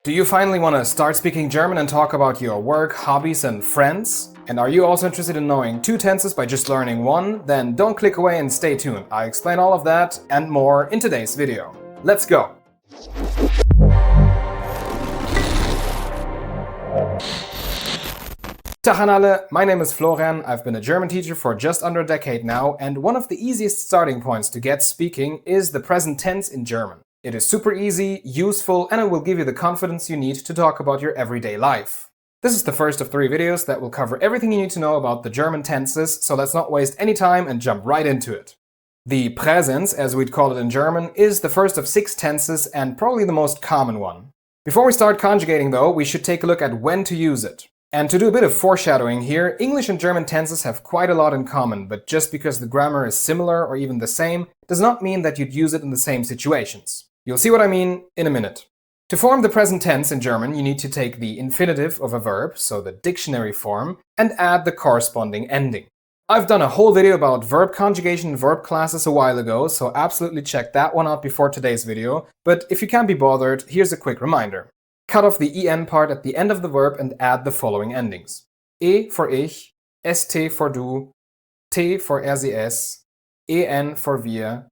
Do you finally want to start speaking German and talk about your work, hobbies, and friends? And are you also interested in knowing 2 tenses by just learning 1? Then don't click away and stay tuned. I explain all of that and more in today's video. Let's go! Tag an alle, my name is Florian. I've been a German teacher for just under a decade now, and one of the easiest starting points to get speaking is the present tense in German. It is super easy, useful, and it will give you the confidence you need to talk about your everyday life. This is the first of 3 videos that will cover everything you need to know about the German tenses, so let's not waste any time and jump right into it. The Präsens, as we'd call it in German, is the first of 6 tenses and probably the most common one. Before we start conjugating though, we should take a look at when to use it. And to do a bit of foreshadowing here, English and German tenses have quite a lot in common, but just because the grammar is similar or even the same, does not mean that you'd use it in the same situations. You'll see what I mean in a minute. To form the present tense in German, you need to take the infinitive of a verb, so the dictionary form, and add the corresponding ending. I've done a whole video about verb conjugation and verb classes a while ago, so absolutely check that one out before today's video, but if you can't be bothered, here's a quick reminder. Cut off the en part at the end of the verb and add the following endings. E for ich, st for du, t for er sie es, en for wir,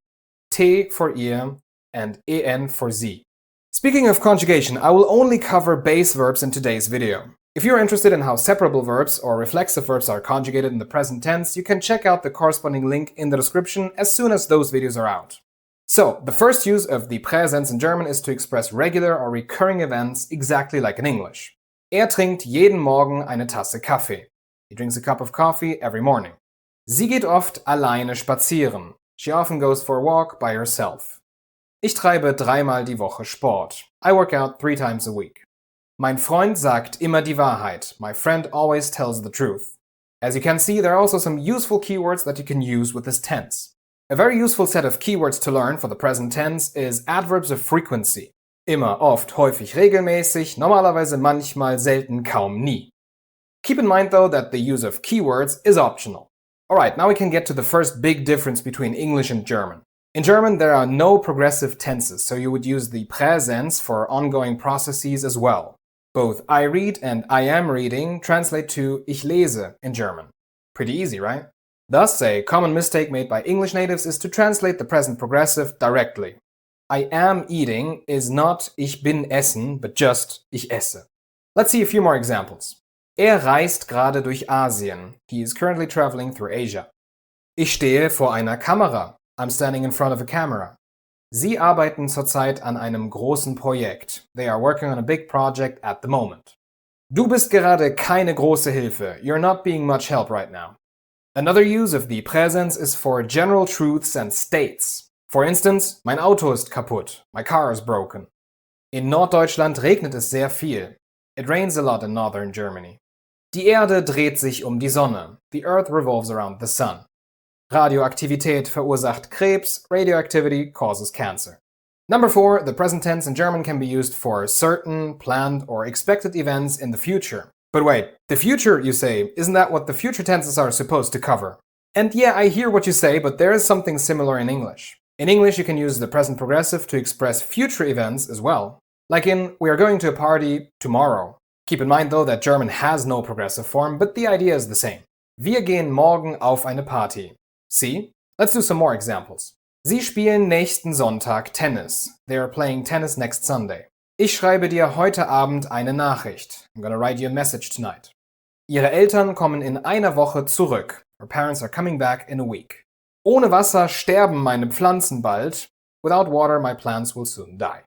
t for ihr, and en for sie. Speaking of conjugation, I will only cover base verbs in today's video. If you're interested in how separable verbs or reflexive verbs are conjugated in the present tense, you can check out the corresponding link in the description as soon as those videos are out. So, the first use of the Präsens in German is to express regular or recurring events exactly like in English. Er trinkt jeden Morgen eine Tasse Kaffee. He drinks a cup of coffee every morning. Sie geht oft alleine spazieren. She often goes for a walk by herself. Ich treibe 3-mal die Woche Sport. I work out 3 times a week. Mein Freund sagt immer die Wahrheit. My friend always tells the truth. As you can see, there are also some useful keywords that you can use with this tense. A very useful set of keywords to learn for the present tense is adverbs of frequency. Immer, oft, häufig, regelmäßig, normalerweise, manchmal, selten, kaum, nie. Keep in mind though that the use of keywords is optional. Alright, now we can get to the first big difference between English and German. In German, there are no progressive tenses, so you would use the Präsens for ongoing processes as well. Both I read and I am reading translate to ich lese in German. Pretty easy, right? Thus, a common mistake made by English natives is to translate the present progressive directly. I am eating is not ich bin essen, but just ich esse. Let's see a few more examples. Er reist gerade durch Asien. He is currently traveling through Asia. Ich stehe vor einer Kamera. I'm standing in front of a camera. Sie arbeiten zurzeit an einem großen Projekt. They are working on a big project at the moment. Du bist gerade keine große Hilfe. You're not being much help right now. Another use of the Präsens is for general truths and states. For instance, mein Auto ist kaputt. My car is broken. In Norddeutschland regnet es sehr viel. It rains a lot in northern Germany. Die Erde dreht sich um die Sonne. The earth revolves around the sun. Radioaktivität verursacht Krebs. Radioactivity causes cancer. Number 4, the present tense in German can be used for certain, planned, or expected events in the future. But wait, the future, you say, isn't that what the future tenses are supposed to cover? And yeah, I hear what you say, but there is something similar in English. In English, you can use the present progressive to express future events as well. Like in, we are going to a party tomorrow. Keep in mind though that German has no progressive form, but the idea is the same. Wir gehen morgen auf eine Party. See? Let's do some more examples. Sie spielen nächsten Sonntag Tennis. They are playing tennis next Sunday. Ich schreibe dir heute Abend eine Nachricht. I'm gonna write you a message tonight. Ihre Eltern kommen in einer Woche zurück. Her parents are coming back in a week. Ohne Wasser sterben meine Pflanzen bald. Without water, my plants will soon die.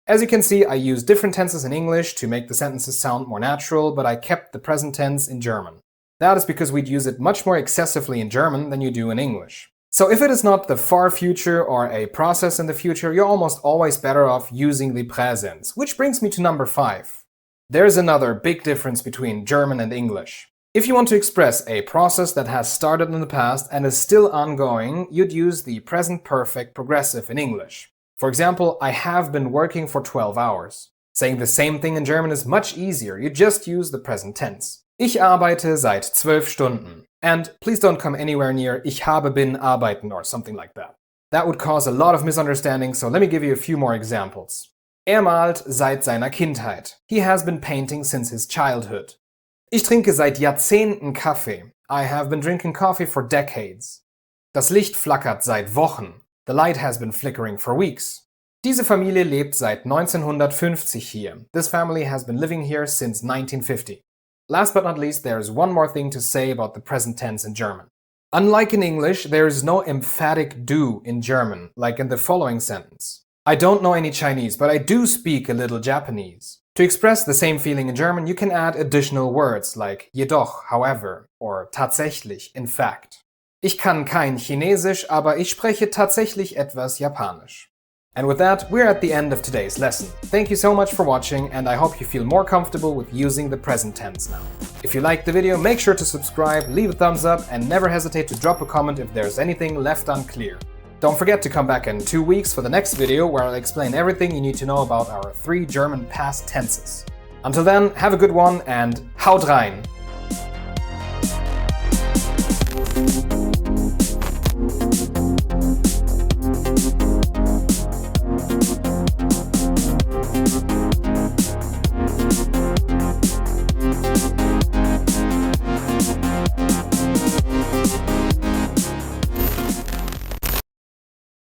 As you can see, I use different tenses in English to make the sentences sound more natural, but I kept the present tense in German. That is because we'd use it much more excessively in German than you do in English. So if it is not the far future or a process in the future, you're almost always better off using the Präsens, which brings me to number 5. There's another big difference between German and English. If you want to express a process that has started in the past and is still ongoing, you'd use the present perfect progressive in English. For example, I have been working for 12 hours. Saying the same thing in German is much easier, you just use the present tense. Ich arbeite seit 12 Stunden. And please don't come anywhere near ich habe bin arbeiten or something like that. That would cause a lot of misunderstanding, so let me give you a few more examples. Malt seit seiner Kindheit. He has been painting since his childhood. Ich trinke seit Jahrzehnten Kaffee. I have been drinking coffee for decades. Das Licht flackert seit Wochen. The light has been flickering for weeks. Diese Familie lebt seit 1950 hier. This family has been living here since 1950. Last but not least, there is one more thing to say about the present tense in German. Unlike in English, there is no emphatic do in German, like in the following sentence. I don't know any Chinese, but I do speak a little Japanese. To express the same feeling in German, you can add additional words like jedoch, however, or tatsächlich, in fact. Ich kann kein Chinesisch, aber ich spreche tatsächlich etwas Japanisch. And with that, we're at the end of today's lesson. Thank you so much for watching, and I hope you feel more comfortable with using the present tense now. If you liked the video, make sure to subscribe, leave a thumbs up, and never hesitate to drop a comment if there's anything left unclear. Don't forget to come back in 2 weeks for the next video where I'll explain everything you need to know about our 3 German past tenses. Until then, have a good one and haut rein!